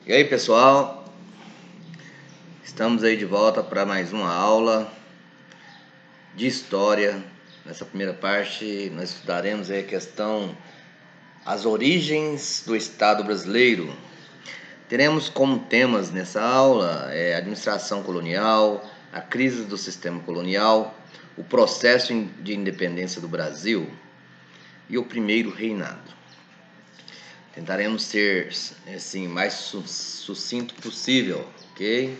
E aí, pessoal, estamos aí de volta para mais uma aula de história. Nessa primeira parte, nós estudaremos aí a questão as origens do Estado brasileiro. Teremos como temas nessa aula a administração colonial, a crise do sistema colonial, o processo de independência do Brasil e o primeiro reinado. Tentaremos ser assim mais sucinto possível, ok?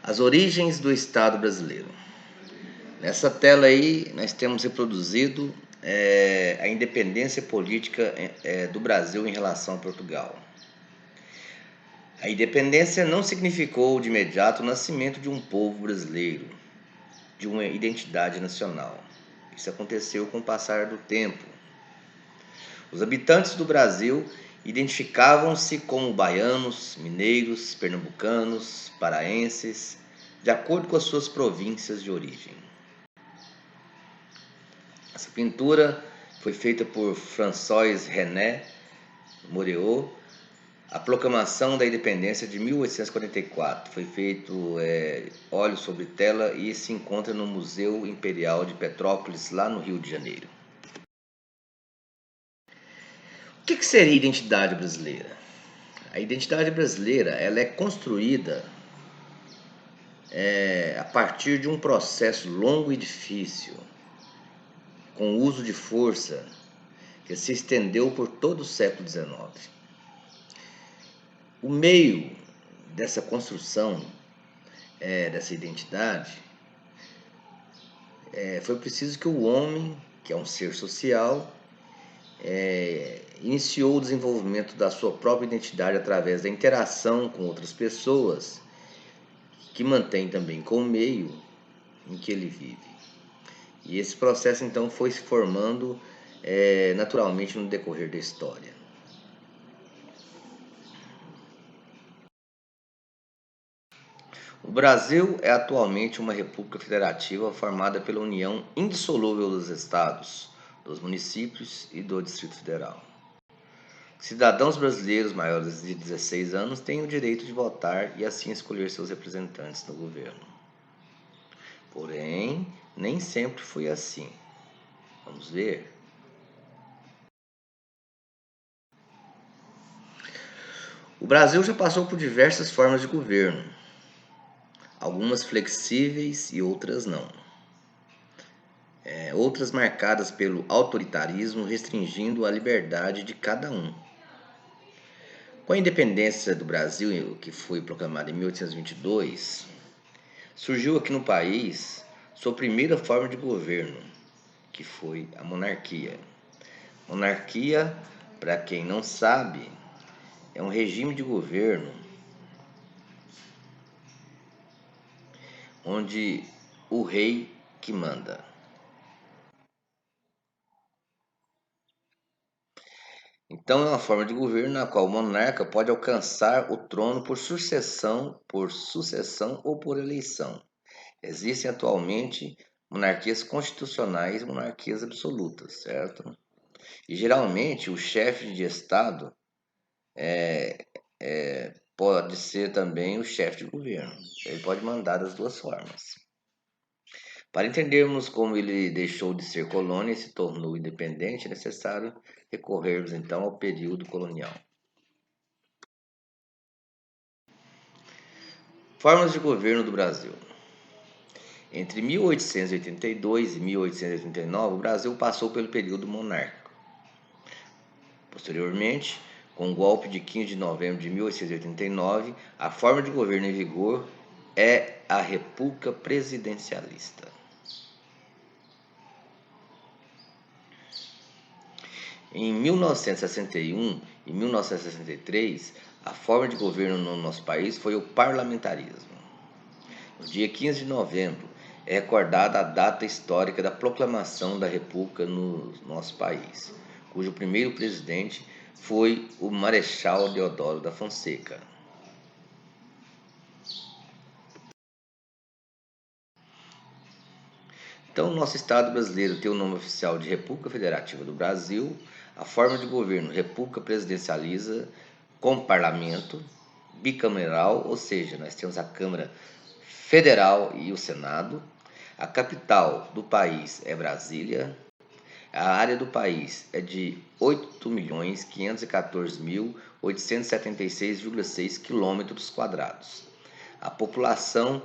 As origens do Estado brasileiro. Nessa tela aí nós temos reproduzido a independência política do Brasil em relação a Portugal. A independência não significou de imediato o nascimento de um povo brasileiro, de uma identidade nacional. Isso aconteceu com o passar do tempo. Os habitantes do Brasil identificavam-se como baianos, mineiros, pernambucanos, paraenses, de acordo com as suas províncias de origem. Essa pintura foi feita por François René Moreau. A proclamação da independência de 1844 foi feito óleo sobre tela e se encontra no Museu Imperial de Petrópolis, lá no Rio de Janeiro. O que seria a identidade brasileira? A identidade brasileira ela é construída a partir de um processo longo e difícil, com o uso de força, que se estendeu por todo o século XIX. O meio dessa construção, dessa identidade, foi preciso que o homem, que é um ser social, iniciou o desenvolvimento da sua própria identidade através da interação com outras pessoas, que mantém também com o meio em que ele vive. E esse processo então foi se formando naturalmente no decorrer da história. O Brasil é atualmente uma república federativa formada pela união indissolúvel dos estados, dos municípios e do Distrito Federal. Cidadãos brasileiros maiores de 16 anos têm o direito de votar e assim escolher seus representantes no governo. Porém, nem sempre foi assim. Vamos ver? O Brasil já passou por diversas formas de governo, algumas flexíveis e outras não. Outras marcadas pelo autoritarismo, restringindo a liberdade de cada um. Com a independência do Brasil, que foi proclamada em 1822, surgiu aqui no país sua primeira forma de governo, que foi a monarquia. Monarquia, para quem não sabe, é um regime de governo onde o rei que manda. Então é uma forma de governo na qual o monarca pode alcançar o trono por sucessão ou por eleição. Existem atualmente monarquias constitucionais e monarquias absolutas, certo? E geralmente o chefe de Estado pode ser também o chefe de governo. Ele pode mandar das duas formas. Para entendermos como ele deixou de ser colônia e se tornou independente, é necessário recorrermos então ao período colonial. Formas de governo do Brasil. Entre 1882 e 1889, o Brasil passou pelo período monárquico. Posteriormente, com o golpe de 15 de novembro de 1889, a forma de governo em vigor é a República Presidencialista. Em 1961 e 1963, a forma de governo no nosso país foi o parlamentarismo. No dia 15 de novembro é recordada a data histórica da proclamação da República no nosso país, cujo primeiro presidente foi o Marechal Deodoro da Fonseca. Então, o nosso Estado brasileiro tem o nome oficial de República Federativa do Brasil, a forma de governo República Presidencialista, com parlamento, bicameral, ou seja, nós temos a Câmara Federal e o Senado. A capital do país é Brasília. A área do país é de 8.514.876,6 km². A população,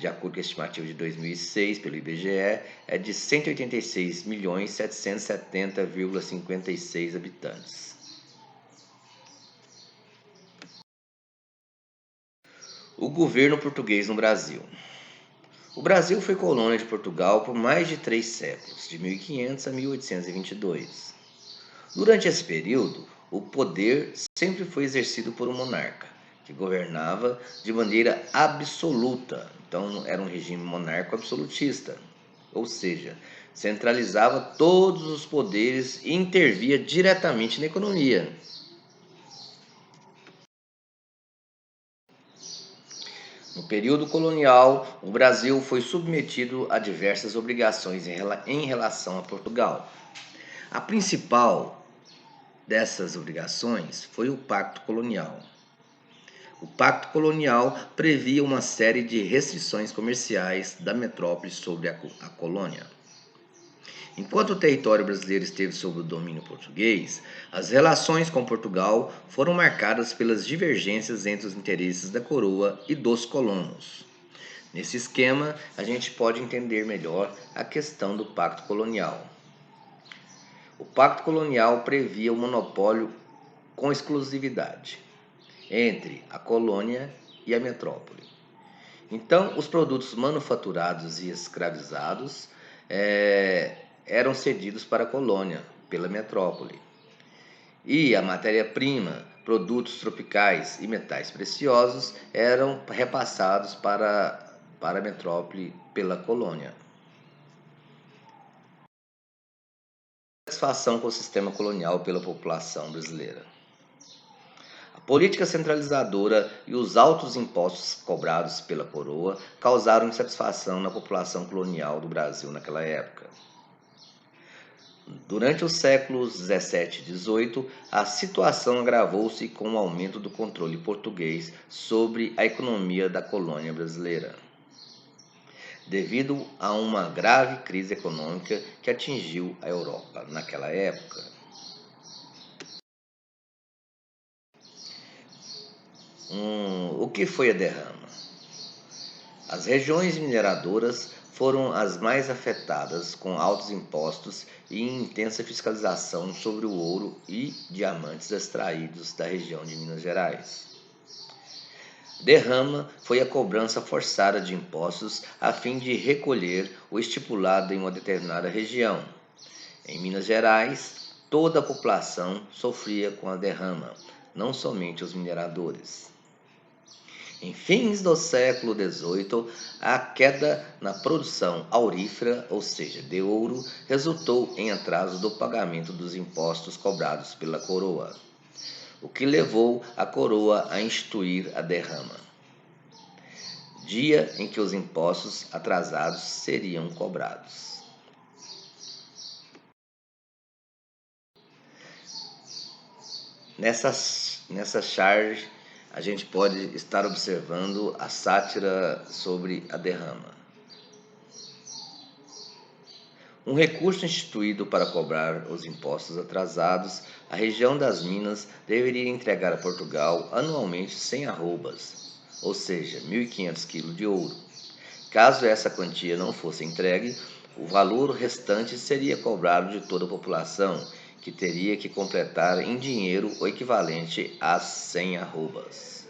de acordo com a estimativa de 2006 pelo IBGE, é de 186.770,56 habitantes. O governo português no Brasil. O Brasil foi colônia de Portugal por mais de 3 séculos, de 1500 a 1822. Durante esse período, o poder sempre foi exercido por um monarca, que governava de maneira absoluta. Então, era um regime monárquico absolutista, ou seja, centralizava todos os poderes e intervia diretamente na economia. No período colonial, o Brasil foi submetido a diversas obrigações em relação a Portugal. A principal dessas obrigações foi o Pacto Colonial. O Pacto Colonial previa uma série de restrições comerciais da metrópole sobre a colônia. Enquanto o território brasileiro esteve sob o domínio português, as relações com Portugal foram marcadas pelas divergências entre os interesses da coroa e dos colonos. Nesse esquema, a gente pode entender melhor a questão do Pacto Colonial. O Pacto Colonial previa o monopólio com exclusividade entre a colônia e a metrópole. Então, os produtos manufaturados e escravizados eram cedidos para a colônia, pela metrópole. E a matéria-prima, produtos tropicais e metais preciosos eram repassados para a metrópole pela colônia. Satisfação com o sistema colonial pela população brasileira. A política centralizadora e os altos impostos cobrados pela coroa causaram insatisfação na população colonial do Brasil naquela época. Durante os séculos 17 e 18, a situação agravou-se com o aumento do controle português sobre a economia da colônia brasileira, devido a uma grave crise econômica que atingiu a Europa naquela época. O que foi a derrama? As regiões mineradoras foram as mais afetadas, com altos impostos e intensa fiscalização sobre o ouro e diamantes extraídos da região de Minas Gerais. Derrama foi a cobrança forçada de impostos a fim de recolher o estipulado em uma determinada região. Em Minas Gerais, toda a população sofria com a derrama, não somente os mineradores. Em fins do século XVIII, a queda na produção aurífera, ou seja, de ouro, resultou em atraso do pagamento dos impostos cobrados pela coroa, o que levou a coroa a instituir a derrama, dia em que os impostos atrasados seriam cobrados. Nessa charge, a gente pode estar observando a sátira sobre a derrama. Um recurso instituído para cobrar os impostos atrasados, a região das Minas deveria entregar a Portugal anualmente 100 arrobas, ou seja, 1.500 kg de ouro. Caso essa quantia não fosse entregue, o valor restante seria cobrado de toda a população, que teria que completar em dinheiro o equivalente a 100 arrobas.